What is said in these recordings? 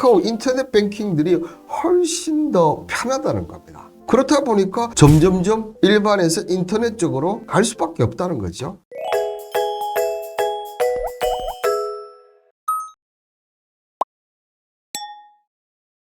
카카오 인터넷 뱅킹들이 훨씬 더 편하다는 겁니다. 그렇다 보니까 점점점 일반에서 인터넷 쪽으로 갈 수밖에 없다는 거죠.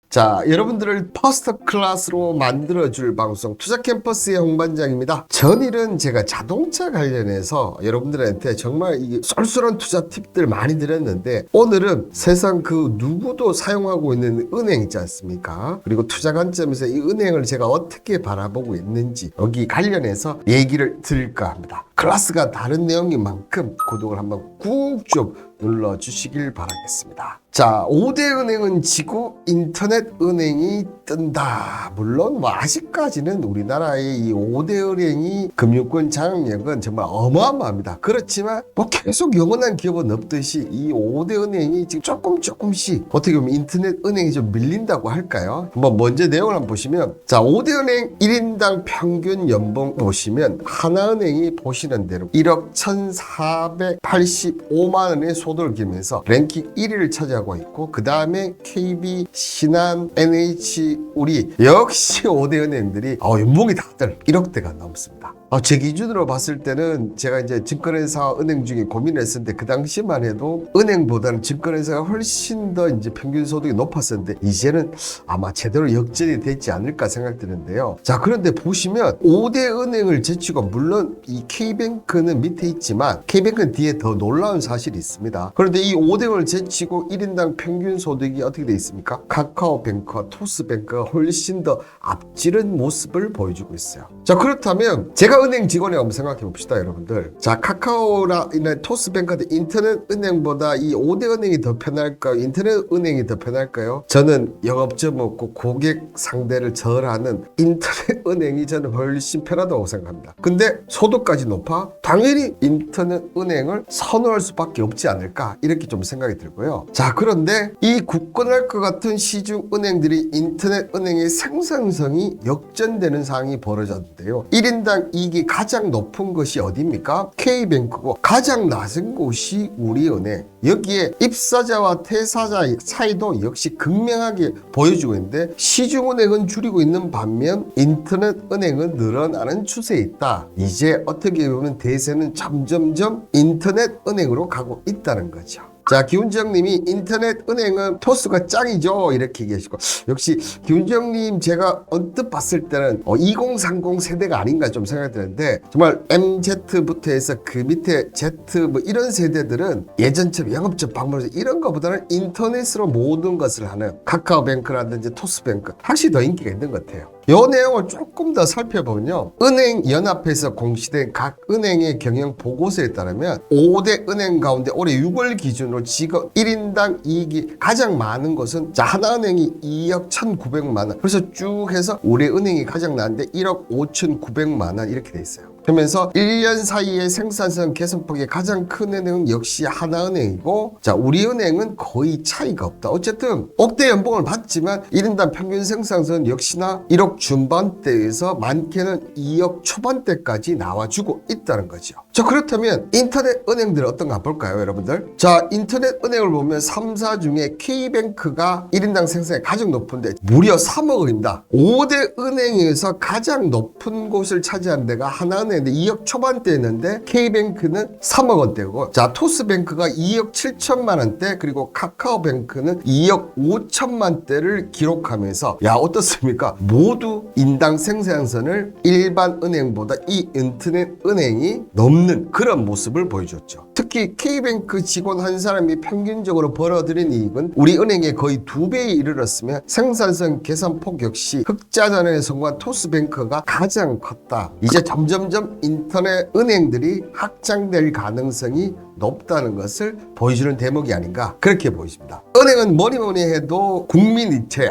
자, 여러분들을 퍼스트 클래스로 만들어줄 방송 투자캠퍼스의 홍반장입니다. 전일은 제가 자동차 관련해서 여러분들한테 정말 이게 쏠쏠한 투자 팁들 많이 드렸는데, 오늘은 세상 그 누구도 사용하고 있는 은행 있지 않습니까? 그리고 투자 관점에서 이 은행을 제가 어떻게 바라보고 있는지 여기 관련해서 얘기를 드릴까 합니다. 클래스가 다른 내용인 만큼 구독을 한번 꾹 좀 눌러주시길 바라겠습니다. 자, 5대 은행은 지고 인터넷 은행이 뜬다. 물론 뭐 아직까지는 우리나라의 이 5대 은행이 금융권 장악력은 정말 어마어마합니다. 그렇지만 뭐 계속 영원한 기업은 없듯이 이 5대 은행이 지금 조금씩 어떻게 보면 인터넷 은행이 좀 밀린다고 할까요? 한번 먼저 내용을 한번 보시면, 자, 5대 은행 1인당 평균 연봉 보시면 하나은행이 보시는 대로 1억 1,485만 원의 소득을 기면서 랭킹 1위를 차지하고 있고, 그 다음에 KB, 신한, NH, 우리 역시 5대 은행들이 연봉이 다들 1억대가 넘습니다. 제 기준으로 봤을 때는 제가 이제 증권회사 은행 중에 고민을 했었는데, 그 당시만 해도 은행보다는 증권회사가 훨씬 더 이제 평균 소득이 높았었는데, 이제는 아마 제대로 역전이 되지 않을까 생각드는데요. 자, 그런데 보시면 5대 은행을 제치고, 물론 이 K뱅크는 밑에 있지만 K뱅크는 뒤에 더 놀라운 사실이 있습니다. 그런데 이 5대를 제치고 1인당 평균 소득이 어떻게 돼 있습니까? 카카오뱅크와 토스뱅크가 훨씬 더 앞지른 모습을 보여주고 있어요. 자, 그렇다면 제가 은행 직원이 한번 생각해 봅시다, 여러분들. 자, 카카오나 토스뱅크 같은 인터넷 은행보다 이 5대 은행이 더 편할까요? 인터넷 은행이 더 편할까요? 저는 영업점 없고 고객 상대를 절하는 인터넷 은행이 저는 훨씬 편하다고 생각합니다. 근데 소득까지 높아? 당연히 인터넷 은행을 선호할 수밖에 없지 않을까, 이렇게 좀 생각이 들고요. 자, 그런데 이 굳건할 것 같은 시중 은행들이 인터넷 은행의 생산성이 역전되는 상황이 벌어졌는데요. 1인당 이익이 가장 높은 것이 어디입니까? K뱅크고, 가장 낮은 곳이 우리은행. 여기에 입사자와 퇴사자의 차이도 역시 극명하게 보여주고 있는데, 시중은행은 줄이고 있는 반면 인터넷 은행은 늘어나는 추세에 있다. 이제 어떻게 보면 대세는 점점점 인터넷 은행으로 가고 있다는 거죠. 자, 기훈정님이 인터넷 은행은 토스가 짱이죠, 이렇게 얘기하시고, 역시 기훈정님 제가 언뜻 봤을 때는 2030 세대가 아닌가 좀 생각이 드는데, 정말 MZ부터 해서 그 밑에 Z 뭐 이런 세대들은 예전처럼 영업적 방문에서 이런 것보다는 인터넷으로 모든 것을 하는 카카오뱅크라든지 토스뱅크 확실히 더 인기가 있는 것 같아요. 이 내용을 조금 더 살펴보면요, 은행연합에서 공시된 각 은행의 경영 보고서에 따르면 5대 은행 가운데 올해 6월 기준으로 지금 1인당 이익이 가장 많은 것은, 자, 하나은행이 2억 1,900만 원, 그래서 쭉 해서 우리 은행이 가장 많은데 1억 5,900만 원 이렇게 돼 있어요. 그러면서 1년 사이에 생산성 개선폭이 가장 큰 은행은 역시 하나은행이고, 자, 우리은행은 거의 차이가 없다. 어쨌든 억대 연봉을 받지만 1인당 평균 생산성은 역시나 1억 중반대에서 많게는 2억 초반대까지 나와주고 있다는 거죠. 자, 그렇다면 인터넷 은행들 어떤가 볼까요, 여러분들? 자, 인터넷 은행을 보면 3사 중에 K뱅크가 1인당 생산이 가장 높은데 무려 3억 원입니다. 5대 은행에서 가장 높은 곳을 차지하는 데가 하나은행 2억 초반대였는데, K뱅크는 3억 원대고, 자, 토스뱅크가 2억 7천만 원대, 그리고 카카오뱅크는 2억 5천만 대를 기록하면서, 야, 어떻습니까? 모두 인당 생산선을 일반 은행보다 이 인터넷 은행이 넘는 그런 모습을 보여줬죠. 특히 K뱅크 직원 한 사람이 평균적으로 벌어들인 이익은 우리 은행의 거의 2배에 이르렀으며, 생산성 개선폭 역시 흑자전환에 성공한 토스뱅크가 가장 컸다. 이제 점점점 인터넷 은행들이 확장될 가능성이 높다는 것을 보여주는 대목이 아닌가, 그렇게 보여집니다. 은행은 뭐니 해도 국민이체.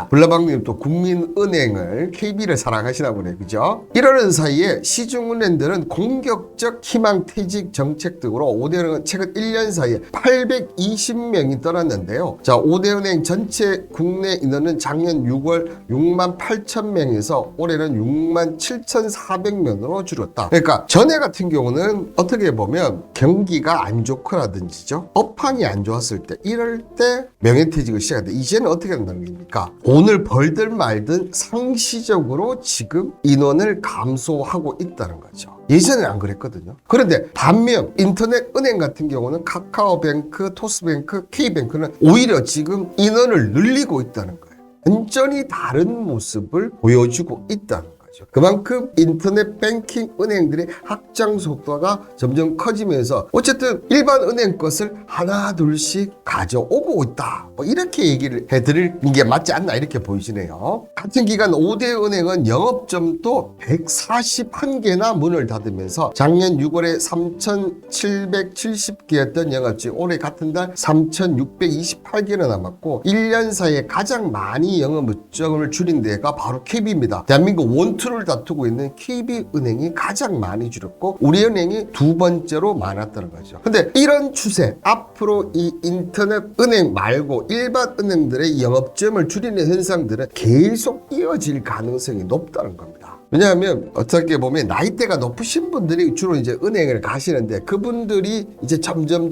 불나방님 또 국민은행을 KB를 사랑하시나 보네, 그죠? 이러는 사이에 시중은행들은 공격적 희망퇴직 정책 등으로 5대은행은 최근 1년 사이에 820명이 떠났는데요. 자, 5대은행 전체 국내 인원은 작년 6월 6만 8천 명에서 올해는 6만 7,400명으로 줄었다. 그러니까 전에 같은 경우는 어떻게 보면 경기가 경기가 안 좋거라든지죠. 업황이 안 좋았을 때 이럴 때 명예퇴직을 시작한다. 이제는 어떻게 한다는 겁니까? 돈을 벌든 말든 상시적으로 지금 인원을 감소하고 있다는 거죠. 예전에는 안 그랬거든요. 그런데 반면 인터넷 은행 같은 경우는 카카오뱅크, 토스뱅크, K뱅크는 오히려 지금 인원을 늘리고 있다는 거예요. 완전히 다른 모습을 보여주고 있다는 거예요. 그만큼 인터넷 뱅킹 은행들의 확장 속도가 점점 커지면서 어쨌든 일반 은행 것을 하나 둘씩 가져오고 있다. 뭐 이렇게 얘기를 해드리는 게 맞지 않나 이렇게 보이시네요. 같은 기간 5대 은행은 영업점도 141개나 문을 닫으면서 작년 6월에 3,770개였던 영업점 올해 같은 달 3,628개나 남았고 1년 사이에 가장 많이 영업점을 줄인 데가 바로 KB입니다. 대한민국 원투를 다투고 있는 KB은행이 가장 많이 줄였고 우리은행이 두 번째로 많았다는 거죠. 근데 이런 추세 앞으로 이 인터넷 은행 말고 일반 은행들의 영업점을 줄이는 현상들은 계속 이어질 가능성이 높다는 겁니다. 왜냐하면 어떻게 보면 나이대가 높으신 분들이 주로 이제 은행을 가시는데 그분들이 이제 점점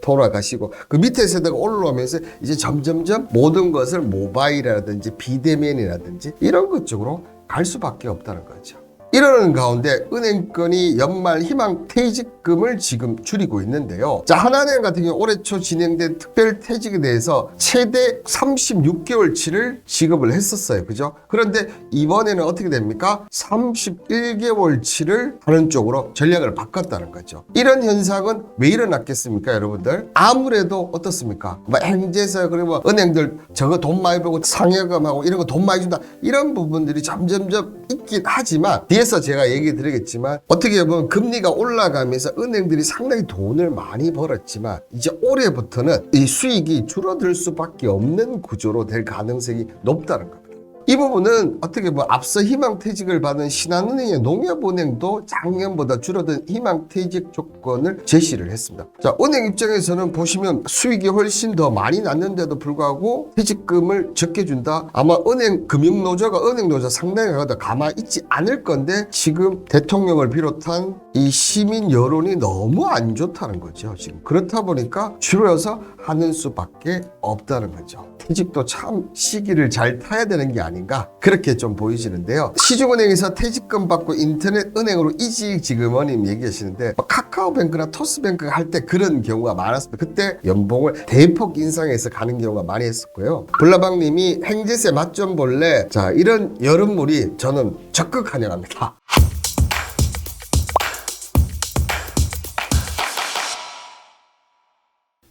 돌아가시고 그 밑에 세대가 올라오면서 이제 점점 모든 것을 모바일이라든지 비대면이라든지 이런 것 쪽으로 갈 수밖에 없다는 거죠. 이러는 가운데 은행권이 연말 희망 퇴직금을 지금 줄이고 있는데요. 자, 하나은행 같은 경우 올해 초 진행된 특별 퇴직에 대해서 최대 36개월치를 지급을 했었어요. 그죠? 그런데 이번에는 어떻게 됩니까? 31개월치를 하는 쪽으로 전략을 바꿨다는 거죠. 이런 현상은 왜 일어났겠습니까, 여러분들? 아무래도 어떻습니까? 뭐 행제서 그리고 은행들 저거 돈 많이 벌고 상여금하고 이런 거 돈 많이 준다. 이런 부분들이 점점 있긴 하지만 뒤에서 제가 얘기 드리겠지만 어떻게 보면 금리가 올라가면서 은행들이 상당히 돈을 많이 벌었지만 이제 올해부터는 이 수익이 줄어들 수밖에 없는 구조로 될 가능성이 높다는 겁니다. 이 부분은 어떻게 보면 앞서 희망퇴직을 받은 신한은행의 농협은행도 작년보다 줄어든 희망퇴직 조건을 제시를 했습니다. 자, 은행 입장에서는 보시면 수익이 훨씬 더 많이 났는데도 불구하고 퇴직금을 적게 준다. 아마 은행 금융노조가 은행노조 상당히 가만히 있지 않을 건데 지금 대통령을 비롯한 이 시민 여론이 너무 안 좋다는 거죠. 지금 그렇다 보니까 줄여서 하는 수밖에 없다는 거죠. 퇴직도 참 시기를 잘 타야 되는 게 아닌가 그렇게 좀 보이시는데요. 시중은행에서 퇴직금 받고 인터넷 은행으로 이직 지금원님 얘기하시는데 카카오뱅크나 토스뱅크 할 때 그런 경우가 많았습니다. 그때 연봉을 대폭 인상해서 가는 경우가 많이 했었고요. 불나방님이 행제세 맛 좀 볼래? 자, 이런 여름물이 저는 적극 환영합니다.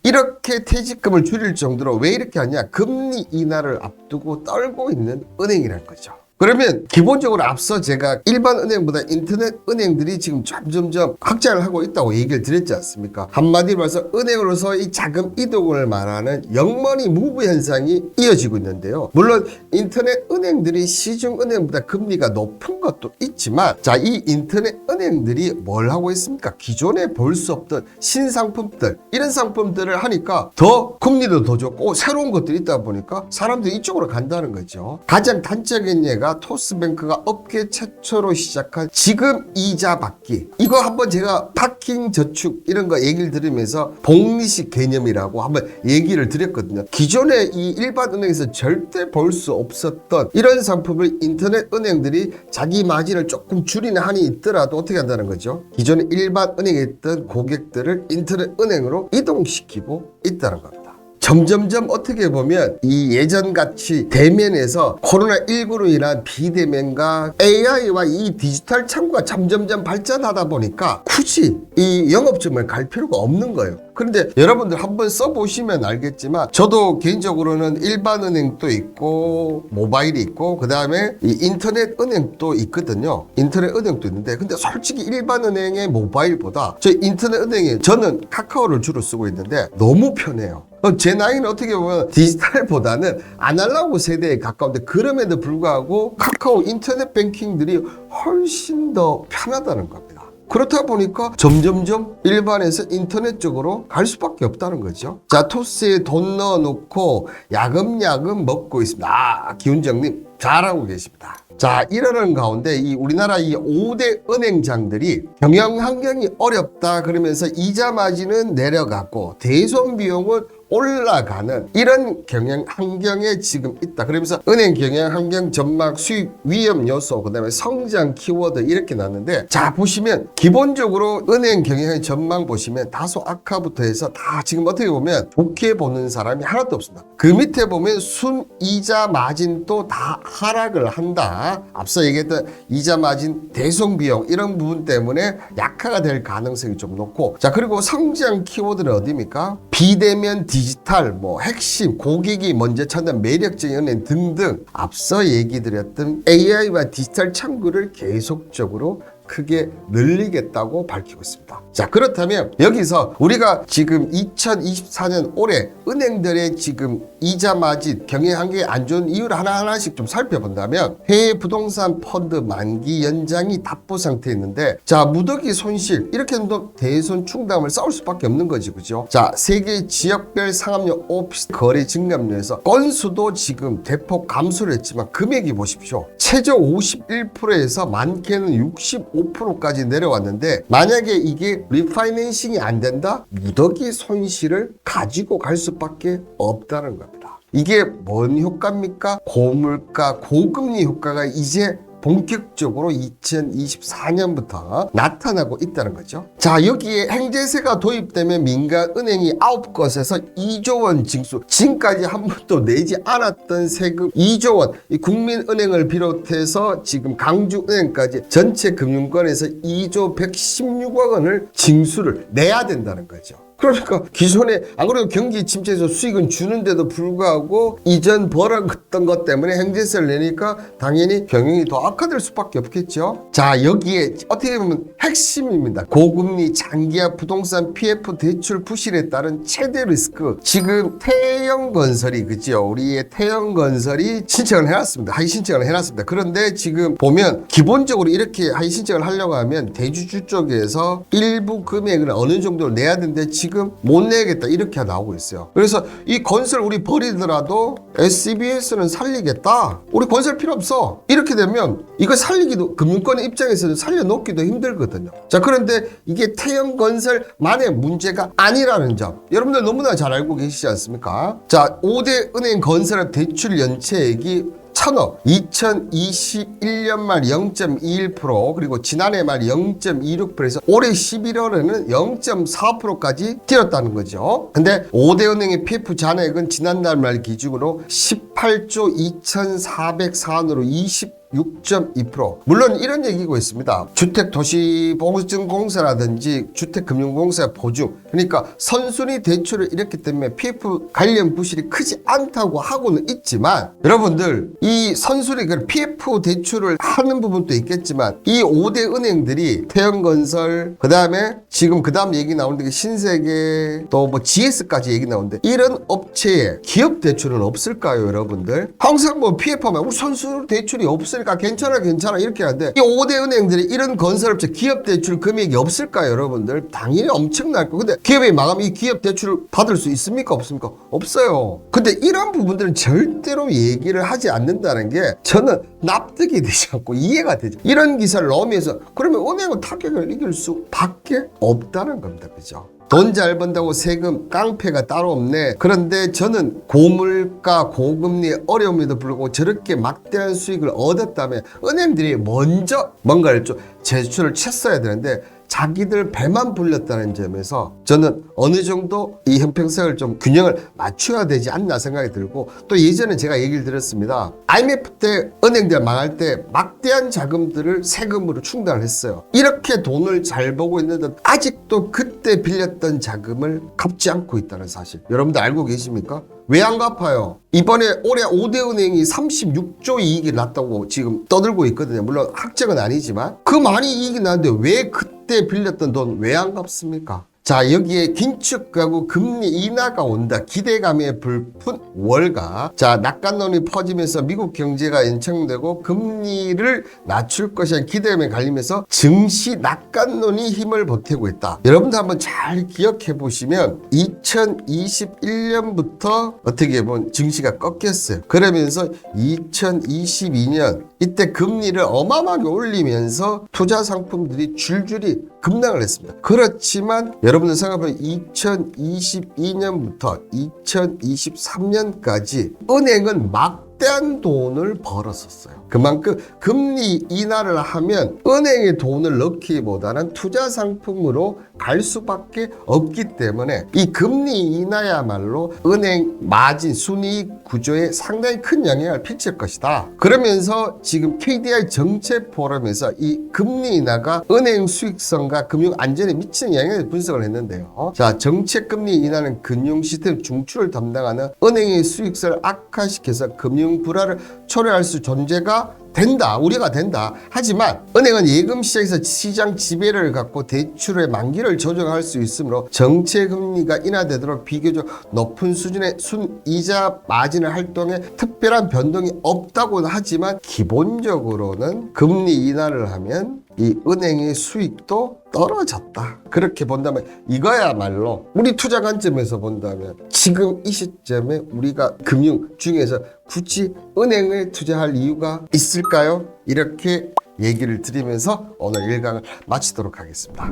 이렇게 퇴직금을 줄일 정도로 왜 이렇게 하냐? 금리 인하를 앞두고 떨고 있는 은행이라는 거죠. 그러면 기본적으로 앞서 제가 일반 은행보다 인터넷 은행들이 지금 점점점 확장을 하고 있다고 얘기를 드렸지 않습니까? 한마디로 말해서 은행으로서 이 자금 이동을 말하는 영머니 무브 현상이 이어지고 있는데요. 물론 인터넷 은행들이 시중 은행보다 금리가 높은 것도 있지만 자, 이 인터넷 은행들이 뭘 하고 있습니까? 기존에 볼 수 없던 신상품들 이런 상품들을 하니까 더 금리도 더 좋고 새로운 것들이 있다 보니까 사람들이 이쪽으로 간다는 거죠. 가장 단적인 예가 토스뱅크가 업계 최초로 시작한 지금 이자 받기 이거 한번 제가 파킹 저축 이런 거 얘기를 들으면서 복리식 개념이라고 한번 얘기를 드렸거든요. 기존에 이 일반 은행에서 절대 볼 수 없었던 이런 상품을 인터넷 은행들이 자기 마진을 조금 줄이는 한이 있더라도 어떻게 한다는 거죠? 기존에 일반 은행에 있던 고객들을 인터넷 은행으로 이동시키고 있다는 겁니다. 점점점 어떻게 보면 이 예전같이 대면에서 코로나19로 인한 비대면과 AI와 이 디지털 창구가 점점점 발전하다 보니까 굳이 이 영업점을 갈 필요가 없는 거예요. 그런데 여러분들 한번 써보시면 알겠지만 저도 개인적으로는 일반 은행도 있고 모바일이 있고 그 다음에 이 인터넷 은행도 있거든요. 인터넷 은행도 있는데 근데 솔직히 일반 은행의 모바일보다 저 인터넷 은행에 저는 카카오를 주로 쓰고 있는데 너무 편해요. 제 나이는 어떻게 보면 디지털보다는 아날로그 세대에 가까운데 그럼에도 불구하고 카카오 인터넷 뱅킹들이 훨씬 더 편하다는 겁니다. 그렇다 보니까 점점점 일반에서 인터넷 쪽으로 갈 수밖에 없다는 거죠. 자, 토스에 돈 넣어놓고 야금야금 먹고 있습니다. 아, 기훈정님 잘하고 계십니다. 자, 이러는 가운데 이 우리나라 이 5대 은행장들이 경영 환경이 어렵다 그러면서 이자 마진은 내려가고 대손 비용은 올라가는 이런 경영 환경에 지금 있다. 그러면서 은행 경영 환경 전망 수입 위험 요소 그다음에 성장 키워드 이렇게 나왔는데, 자 보시면 기본적으로 은행 경영 전망 보시면 다소 악화부터 해서 다 지금 어떻게 보면 좋게 보는 사람이 하나도 없습니다. 그 밑에 보면 순이자 마진도 다 하락을 한다. 앞서 얘기했던 이자 마진 대손 비용 이런 부분 때문에 약화가 될 가능성이 좀 높고, 자 그리고 성장 키워드는 어디입니까? 비대면 디지털, 뭐 핵심, 고객이 먼저 찾는 매력적인 은행 등등 앞서 얘기 드렸던 AI와 디지털 창구를 계속적으로 크게 늘리겠다고 밝히고 있습니다. 자 그렇다면 여기서 우리가 지금 2024년 올해 은행들의 지금 이자 마진 경영 환경이 안 좋은 이유를 하나하나씩 좀 살펴본다면, 해외 부동산 펀드 만기 연장이 답보 상태에 있는데, 자 무더기 손실 이렇게 해도 대손 충당을 쌓을 수밖에 없는 거지, 그죠? 자 세계 지역별 상업용 오피스 거래 증감률에서 건수도 지금 대폭 감소를 했지만 금액이 보십시오. 최저 51%에서 많게는 65%까지 내려왔는데, 만약에 이게 리파이낸싱이 안 된다? 무더기 손실을 가지고 갈 수밖에 없다는 겁니다. 이게 뭔 효과입니까? 고물가, 고금리 효과가 이제 본격적으로 2024년부터 나타나고 있다는 거죠. 자 여기에 행제세가 도입되면 민간은행이 9곳에서 2조 원 징수, 지금까지 한 번도 내지 않았던 세금 2조 원, 이 국민은행을 비롯해서 지금 강주은행까지 전체 금융권에서 2조 116억 원을 징수를 내야 된다는 거죠. 그러니까 기존에 안 그래도 경기 침체에서 수익은 주는데도 불구하고 이전 벌었던 것 때문에 행제세를 내니까 당연히 경영이 더 악화될 수밖에 없겠죠. 자 여기에 어떻게 보면 핵심입니다. 고금리 장기화 부동산 PF 대출 부실에 따른 최대 리스크. 지금 태영건설이, 그죠? 우리의 태영건설이 신청을 해놨습니다. 하위 신청을 해놨습니다. 그런데 지금 보면 기본적으로 이렇게 하위 신청을 하려고 하면 대주주 쪽에서 일부 금액을 어느 정도 내야 되는데 지금 못 내겠다 이렇게 나오고 있어요. 그래서 이 건설 우리 버리더라도 SCBS는 살리겠다, 우리 건설 필요 없어, 이렇게 되면 이거 살리기도, 금융권 입장에서는 살려놓기도 힘들거든요. 자 그런데 이게 태영건설만의 문제가 아니라는 점 여러분들 너무나 잘 알고 계시지 않습니까? 자 5대 은행 건설업 대출 연체액이 1,000억, 2021년 말 0.21%, 그리고 지난해 말 0.26%에서 올해 11월에는 0.4%까지 뛰었다는 거죠. 근데 5대 은행의 PF 잔액은 지난달 말 기준으로 18조 2,404원으로 6.2%. 물론 이런 얘기고 있습니다. 주택도시보증공사라든지 주택금융공사 보증, 그러니까 선순위 대출을 이렇기 때문에 PF 관련 부실이 크지 않다고 하고는 있지만, 여러분들 이 선순위 PF 대출을 하는 부분도 있겠지만 이 5대 은행들이 태영건설, 그 다음에 지금 그 다음 얘기 나오는데 신세계, 또 뭐 GS까지 얘기 나오는데, 이런 업체에 기업 대출은 없을까요, 여러분들? 항상 뭐 PF하면 선순위 대출이 없을 괜찮아 이렇게 하는데, 이 5대 은행들이 이런 건설업체 기업 대출 금액이 없을까요, 여러분들? 당연히 엄청날 거. 근데 기업이 망하면 이 기업 대출을 받을 수 있습니까, 없습니까? 없어요. 근데 이런 부분들은 절대로 얘기를 하지 않는다는 게 저는 납득이 되지 않고 이해가 되죠. 이런 기사를 넣으면서 그러면 은행은 타격을 이길 수밖에 없다는 겁니다, 그죠? 돈 잘 번다고 세금 깡패가 따로 없네. 그런데 저는 고물가, 고금리 어려움에도 불구하고 저렇게 막대한 수익을 얻었다면 은행들이 먼저 뭔가를 좀 제출을 쳤어야 되는데 자기들 배만 불렸다는 점에서 저는 어느 정도 이 형평성을 좀 균형을 맞춰야 되지 않나 생각이 들고, 또 예전에 제가 얘기를 드렸습니다. IMF 때 은행들 망할 때 막대한 자금들을 세금으로 충당을 했어요. 이렇게 돈을 잘 벌고 있는데 아직도 그때 빌렸던 자금을 갚지 않고 있다는 사실 여러분들 알고 계십니까? 왜 안 갚아요? 이번에 올해 5대 은행이 36조 이익이 났다고 지금 떠들고 있거든요. 물론 확정은 아니지만 그 많이 이익이 났는데 왜 그때 빌렸던 돈 왜 안 갚습니까? 자, 여기에 긴축하고 금리 인하가 온다. 기대감에 불푼 월가. 자, 낙관론이 퍼지면서 미국 경제가 연착되고 금리를 낮출 것이라는 기대감에 갈리면서 증시 낙관론이 힘을 보태고 있다. 여러분들 한번 잘 기억해 보시면 2021년부터 어떻게 보면 증시가 꺾였어요. 그러면서 2022년 이때 금리를 어마어마하게 올리면서 투자 상품들이 줄줄이 급락을 했습니다. 그렇지만 여러분들 생각해보면 2022년부터 2023년까지 은행은 막대한 돈을 벌었었어요. 그만큼 금리 인하를 하면 은행에 돈을 넣기보다는 투자 상품으로 갈 수밖에 없기 때문에 이 금리 인하야말로 은행 마진 순이익 구조에 상당히 큰 영향을 미칠 것이다. 그러면서 지금 KDI 정책 포럼에서 이 금리 인하가 은행 수익성과 금융 안전에 미치는 영향을 분석을 했는데요. 자, 정책 금리 인하는 금융 시스템 중추를 담당하는 은행의 수익성을 악화시켜서 금융 불화를 초래할 수 존재가 된다. 우려가 된다. 하지만 은행은 예금 시장에서 시장 지배를 갖고 대출의 만기를 조정할 수 있으므로 정책 금리가 인하되도록 비교적 높은 수준의 순이자 마진을 활동에 특별한 변동이 없다고는 하지만 기본적으로는 금리 인하를 하면 이 은행의 수익도 떨어졌다. 그렇게 본다면 이거야말로 우리 투자 관점에서 본다면 지금 이 시점에 우리가 금융 중에서 굳이 은행에 투자할 이유가 있을까요? 이렇게 얘기를 드리면서 오늘 1강을 마치도록 하겠습니다.